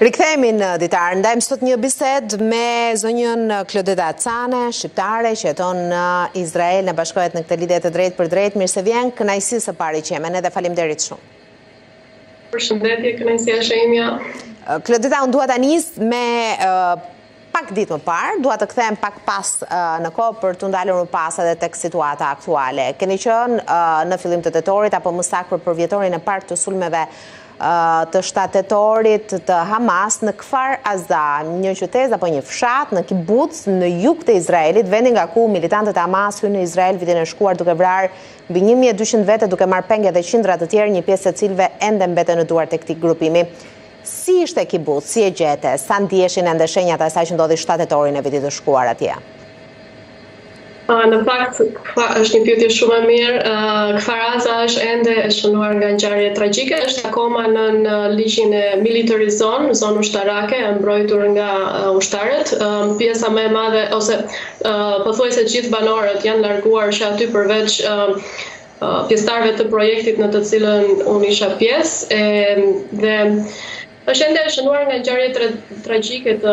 Rikthehemi në ditar, ndajmë sot një bised me zonjën Klodeta Cane, shqiptare, që jeton në Izrael, në bashkohet në këtë lidhje të drejt për drejt. Mirë se vjen, kënaqësi së pari që jemi, edhe faleminderit shumë. Përshëndetje, kënaqësia është e imja. Klodeta, unë dua ta nis me pak ditë më parë, dua të kthehem pak pas në kohë për të ndalur më pas edhe tek situata aktuale. Keni qenë në fillim të tetorit apo më saktë për vjetorin e parë të sulmeve të shtatetorit të Hamas në Kfar Aza, një qytet apo një fshat në kibuc në jug të Izraelit, vendi nga ku militantët e Hamas hynë në Izrael vitin e shkuar duke vrarë mbi 1200 vete, duke marrë penge dhe qindra të tjerë, një pjesë e cilëve ende mbeten në duart e këtij grupimi. Si ishte kibuc, si e gjete, sa ndjeshin ende shenjat e asaj që ndodhi shtatetorin e vitit të shkuar atje? Në fakt, është një pyetje shumë e mirë. Kfar Aza është ende e shënuar nga ngjarje tragjike, është akoma në ligjin e militarizon, zonë ushtarake, e mbrojtur nga ushtarët. Pjesa më e madhe, ose pothuajse gjithë banorët janë larguar që aty përveç pjesëtarëve të projektit në të cilën unë isha pjesë, dhe është ende e shënuar nga ngjarje tragjike të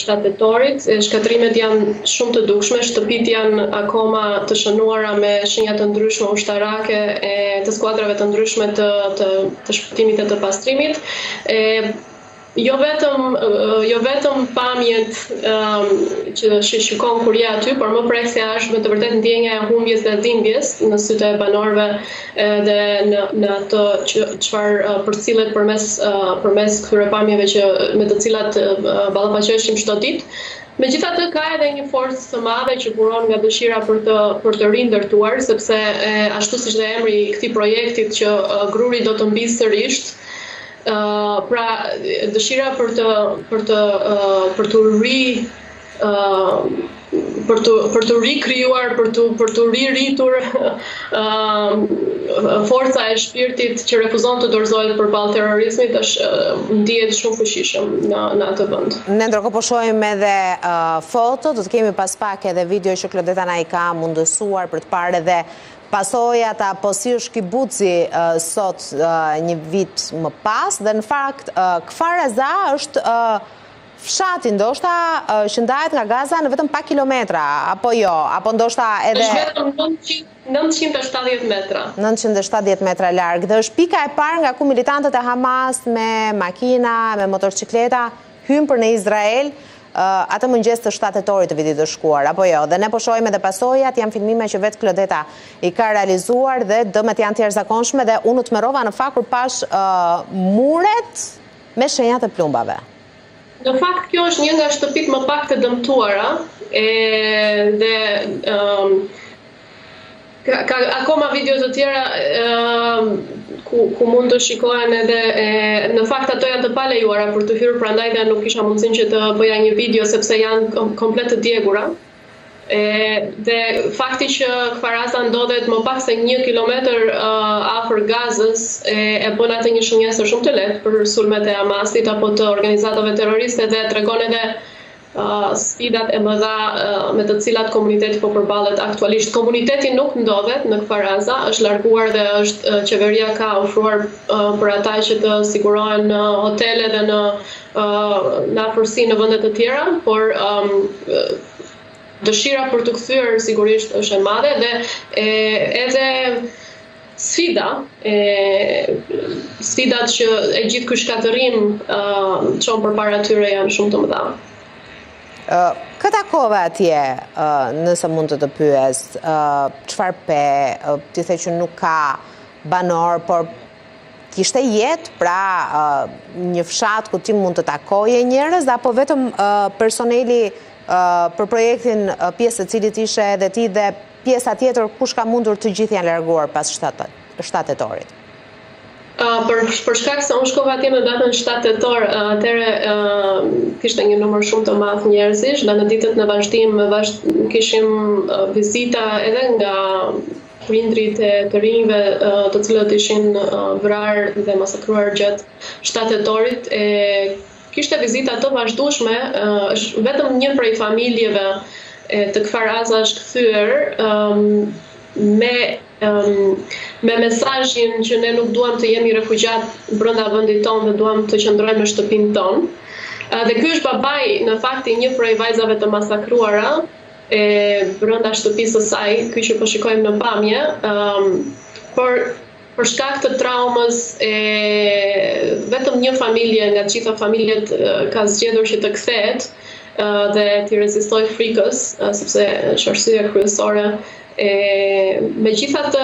shtatetorit. Shkatrimet janë shumë të dukshme, shtëpitë janë akoma të shënuara me shenja të ndryshme ushtarake e të skuadrave të ndryshme të shpëtimit e të pastrimit. Jo vetëm pamjet që shikon kur je aty, por më preksja është me të vërtet ndjenja e humbjes dhe dhimbjes në sytë e banorëve dhe në atë çfarë përcillet përmes këtyre pamjeve me të cilat ballafaqoheshim çdo ditë. Megjithatë, ka edhe një forcë të madhe që buron nga dëshira për të rindërtuar, sepse ashtu siç dhe emri i këtij projektit që gruri do të mbisë sërish, pra dëshira për të rikrijuar, për të riritur forca e shpirtit që refuzon të dorëzohet përballë terrorizmit, ndihet shumë fuqishëm në atë vend. Ne ndërkohë po shohim edhe foto, do të kemi pas pak edhe video që Klodeta na i ka mundësuar për të parë edhe pasojat apo si është kibuci sot një vit më pas, dhe në fakt Kfar Aza është fshati ndoshta që ndahet nga Gaza në vetëm pak kilometra, apo jo, apo ndoshta edhe është vetëm 970 metra. 970 metra larg, dhe është pika e parë nga ku militantët e Hamas me makina, me motorcikleta hyn për në Izrael atë mëngjes të shtatetorit të vitit të shkuar, apo jo, dhe ne po shohim edhe pasojat, janë filmime që vetë Klodeta i ka realizuar dhe dëmet janë të jashtëzakonshme, dhe unë të tmerrova në fakt kur pash muret me shenjat e plumbave. Në fakt kjo është një nga shtëpitë më pak të dëmtuara, dhe ka akoma video të tjera ku mund të shikohen edhe, në fakt ato janë të palejuara për të hyrë, prandaj dhe nuk kisha mundësinë që të bëja një video sepse janë komplet të djegura. Dhe fakti që Kfar Aza ndodhet më pak se 1 kilometër afër Gazës e bën atë një shënjesër shumë të lehtë për sulmet e Hamasit apo të organizatave terroriste, dhe tregon edhe sfidat e mëdha me të cilat komuniteti po përballet aktualisht. Komuniteti nuk ndodhet në Kfar Aza, është larguar dhe qeveria ka ofruar për ata që të sigurohen në hotele dhe në afërsi në vende të tjera, por dëshira për të kthyer sigurisht është e madhe, dhe edhe sfidat që e gjithë ky shkatërrim çon përpara tyre janë shumë të mëdha. Këta kove atje, nëse mund të pyes, çfarë pe, ti the që nuk ka banor, por kishte jetë, pra një fshat ku ti mund të takoje njerëz, apo vetëm personeli për projektin pjesë e cilit ishe edhe ti, dhe pjesa tjetër kush ka mundur të gjithë janë larguar pas shtatetorit? Për shkak se unë shkova atje në datën 7 tetor, atëherë kishte një numër shumë të madh njerëzish, dhe në ditët në vazhdim kishim vizita edhe nga prindrit e të rinjve të cilët ishin vrarë dhe masakruar gjatë shtatetorit. Kishte vizita të vazhdueshme, vetëm një prej familjeve të Kfar Aza është kthyer me me mesazhin që ne nuk duam të jemi refugjat brenda vendit tonë dhe duam të qëndrojmë në shtëpinë tonë. Dhe ky është babai në fakt i një prej vajzave të masakruara brenda shtëpisë së saj, ky që po shikojmë në pamje, për shkak të traumës vetëm një familje nga të gjitha familjet ka zgjedhur që të kthehet dhe të rezistoj frikës, sepse është arsyeja kryesore. Megjithatë,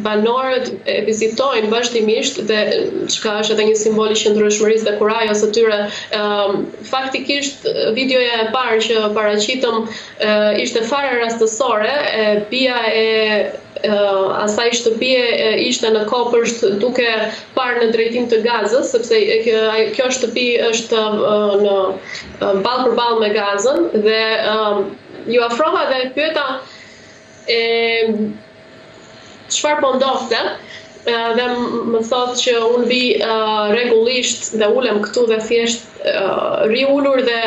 banorët e vizitojnë vazhdimisht dhe çka është edhe një simbol i qëndrueshmërisë dhe kurajës së tyre. Faktikisht videoja e parë që paraqitëm ishte fare rastësore, bija e asaj shtëpie ishte në kopësht duke parë në drejtim të Gazës, sepse kjo shtëpi është në ballë për ballë me Gazën dhe ju afrova dhe pyeta çfarë po ndodhte dhe më thotë që unë vi rregullisht dhe ulem këtu dhe thjesht ri ulur dhe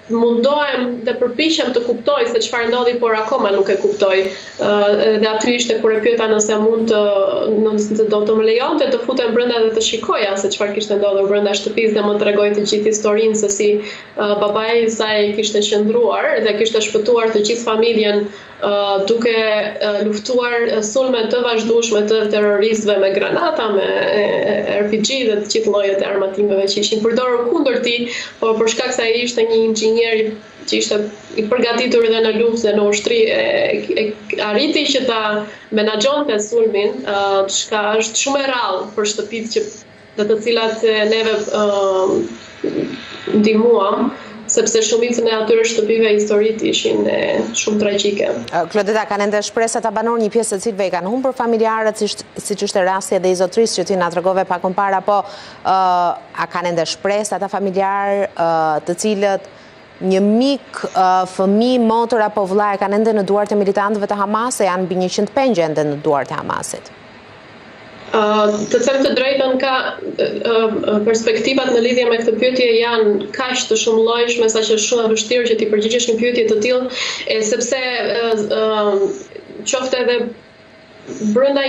mundohem dhe përpiqem të kuptoj se çfarë ndodhi, por akoma nuk e kuptoj. Dhe aty ishte kur e pyeta nëse do të më lejonte të futem brenda dhe të shikoja se çfarë kishte ndodhur brenda shtëpisë dhe më tregoi të gjithë historinë se si babai i saj kishte qëndruar dhe kishte shpëtuar të gjithë familjen duke luftuar sulme të vazhdueshme të terroristëve me granata, me RPG dhe të gjithë llojet e armatimeve që ishin përdorur kundër tij, por për shkak se ai ishte një inxhinier që ishte i përgatitur dhe në luftë dhe në ushtri, arriti që ta menaxhonte sulmin, çka është shumë e rrallë për shtëpitë dhe të cilat neve ndihmuam, sepse shumicën e atyre shtëpive historit ishin shumë tragjike. Klodeta, kanë ende shpresat ta banor një pjesë të cilëve i kanë humbur familjarët, siç ishte rasti edhe i zotrisë që ti na tregove pak më parë, apo a kanë ende shpresat ata familjarë të cilët një mik, fëmijë, motor apo vëlla e kanë ende në duart e militantëve të Hamas, janë mbi 100 pengje ende në duart e Hamasit? Të them të drejtën, ka perspektivat në lidhje me këtë pyetje janë kaq të shumëllojshme saqë është shumë e vështirë që ti përgjigjesh një pyetje të tillë, sepse qoftë edhe brenda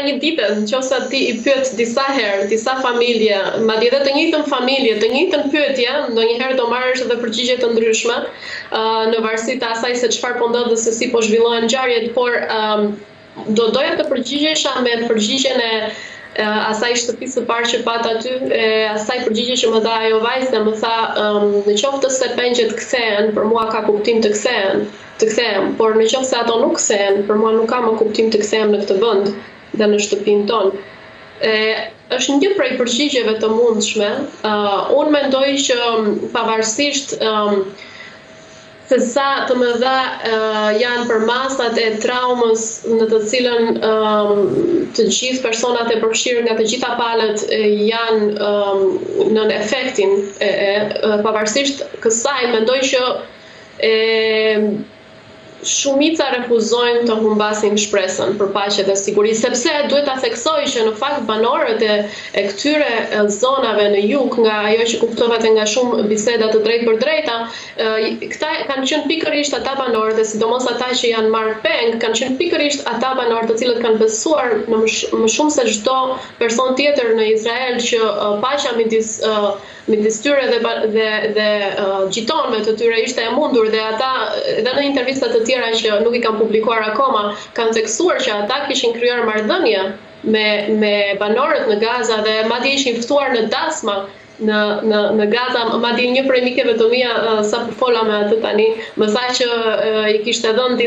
një dite, nëse ti i pyet disa herë, disa familje, madje edhe të njëjtën familje, të njëjtën pyetje, ndonjëherë do marrësh edhe përgjigje të ndryshme, në varësi të asaj se çfarë po ndodh dhe se si po zhvillohen ngjarjet, por doja të përgjigjesha me përgjigjen e asaj shtëpisë së parë që pat aty, asaj përgjigje që më dha ajo vajzë, më tha, në qoftë se pengjet kthehen, për mua ka kuptim të kthehem, por në qoftë se ato nuk kthehen, për mua nuk ka më kuptim të kthehem në këtë vend dhe në shtëpinë tonë. Është një prej përgjigjeve të mundshme. Unë mendoj që pavarësisht se sa të mëdha janë përmasat e traumës në të cilën të gjithë personat e përfshirë nga të gjitha palët janë në efektin pavarësisht kësaj, mendoj që shumica refuzojnë të humbasin shpresën për paqe dhe siguri, sepse duhet ta theksoj që në fakt banorët e këtyre zonave në jug, nga ajo që kuptova nga shumë biseda të drejtë për drejta, këta kanë qenë pikërisht ata banorët, dhe sidomos ata që janë marrë peng, kanë qenë pikërisht ata banorët të cilët kanë besuar në më shumë se çdo person tjetër në Izrael që paqja midis tyre dhe gjitonëve të tyre ishte e mundur, dhe ata edhe në intervista të tjera që nuk i kanë publikuar akoma, kanë theksuar që ata kishin krijuar marrëdhënie me banorët në Gaza dhe madje ishin ftuar në dasma në Gaza. Madje një prej mikeve të mia, sa po fola me atë tani, më tha që i kishte dhënë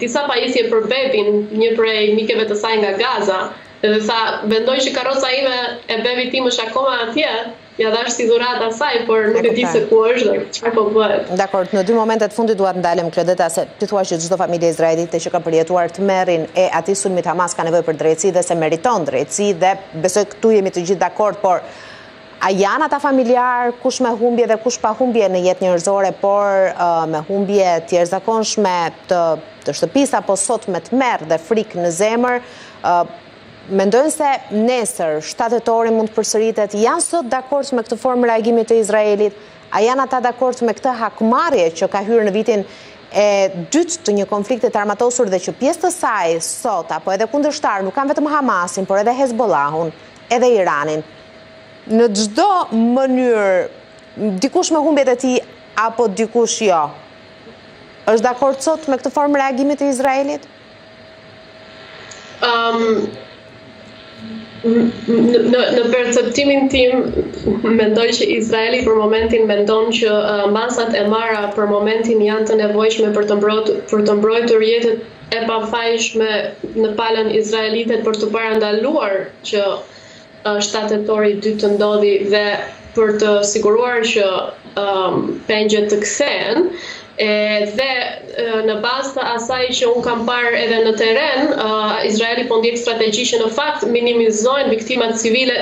disa pajisje për bebin një prej mikeve të saj nga Gaza. Dhe tha, mendoj që karroca ime e bebit tim është akoma atje, ja dhash si dhuratë asaj, por nuk e di se ku është dhe çfarë po bëhet. Dakor, në 2 momentet fundit duat ndalem, Klodeta, se ti thua që çdo familje izraelite që ka përjetuar tmerrin e atij sulmit Hamas ka nevojë për drejtësi dhe se meriton drejtësi, dhe besoj këtu jemi të gjithë dakord, por a janë ata familjar, kush me humbje dhe kush pa humbje në jetë njerëzore, por me humbje të jashtëzakonshme të shtëpisë apo sot me tmerr dhe frikë në zemër, mendojnë se nesër, 7 tetori mund të përsëritet, janë sot dakord me këtë formë reagimit të Izraelit? A janë ata dakord me këtë hakmarrje që ka hyrë në vitin e dytë të një konfliktit armatosur dhe që pjesë të saj sot, apo edhe kundërshtar, nuk kanë vetëm Hamasin, por edhe Hezbollahun, edhe Iranin. Në çdo mënyrë, dikush me humbjet e tij apo dikush jo, është dakord sot me këtë formë reagimit të Izraelit? Në perceptimin tim, mendoj që Izraeli për momentin mendon që masat e marra për momentin janë të nevojshme për të mbrojtur jetët e pafajshme në palën izraelite për të parandaluar që shtatetori 2 të ndodhi dhe për të siguruar që pengjet të kthehen. Dhe në bazë të asaj që unë kam parë edhe në teren, Izraeli po ndjek strategji që në fakt minimizojnë viktimat civile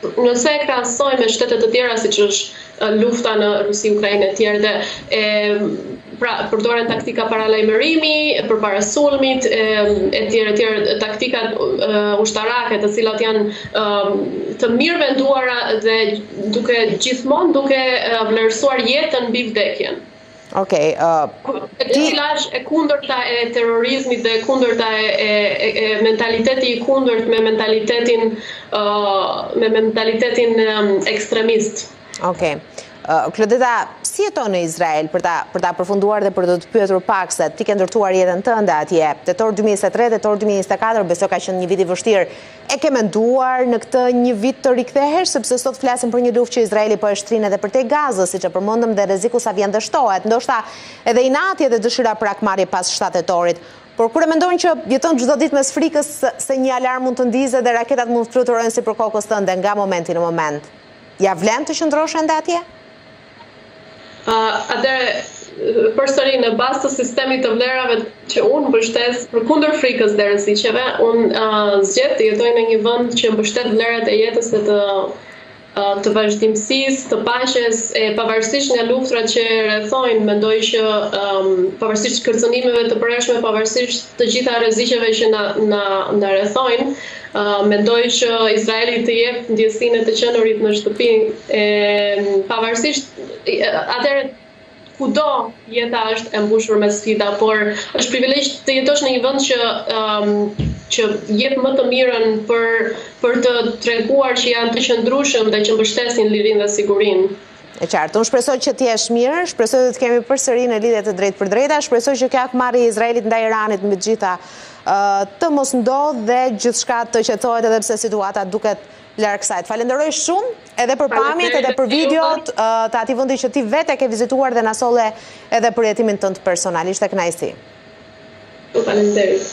nëse e krahasojnë me shtetet të tjera siç është lufta në Rusi, Ukrainë e tjerë dhe pra përdoren taktika paralajmërimi përpara sulmit e tjerë taktikat ushtarake të cilat janë të mirë venduara dhe gjithmonë duke vlerësuar jetën mbi vdekjen. Okej. Cila është e kundërta e terrorizmit dhe e kundërta e mentaliteti i kundërt me mentalitetin ekstremist. Okej. Klodeta, si jeton në Izrael për ta përfunduar dhe për të pyetur pak se ti ke ndërtuar jetën tënde atje, tetor 2023, tetor 2024, besoj ka qenë një vit i vështirë. E ke menduar në këtë një vit të rikthehesh, sepse sot flasim për një luftë që Izraeli po e shtrin edhe për te Gazës, siç e përmendëm, dhe rreziku sa vjen dështohet. Ndoshta edhe inati dhe dëshira për akmarrje pas shtatetorit. Por kur e mendojnë që jeton çdo ditë mes frikës se një alarm mund të ndizë dhe raketat mund të fluturojnë sipër kokës tënde nga momenti në moment, ja vlen të qëndrosh ende atje? Atëre përsëri në bazë të sistemit të vlerave që unë mbështes përkundër frikës dhe rreziqeve, unë zgjedh të jetoj në një vend që mbështet vlerat e jetës dhe të vazhdimësisë, të paqes, pavarësisht nga luftrat që rrethojnë, mendoj që pavarësisht kërcënimeve të përhershme, pavarësisht të gjitha rreziqeve që na rrethojnë, mendoj që Izraeli të jep ndjesinë të qenurit në shtëpi, pavarësisht atëherë kudo jeta është e mbushur me sfida, por është privilegj të jetosh në një vend që jep më të mirën për të treguar që janë të qëndrueshëm dhe që mbështesin lirinë dhe sigurinë. E qartë, unë shpresoj që ti jesh mirë, shpresoj që të kemi përsëri në lidhje të drejtë për drejta, shpresoj që kjo akmarrje e Izraelit ndaj Iranit mbi të gjitha të mos ndodhë dhe gjithçka të qetësohet edhe pse situata duket larg kësaj. Falenderoj shumë edhe për pamjet, edhe për videot të atij vendi që ti vetë ke vizituar dhe na solle edhe për jetimin tënd personal. Ishte kënaqësi. Faleminderit.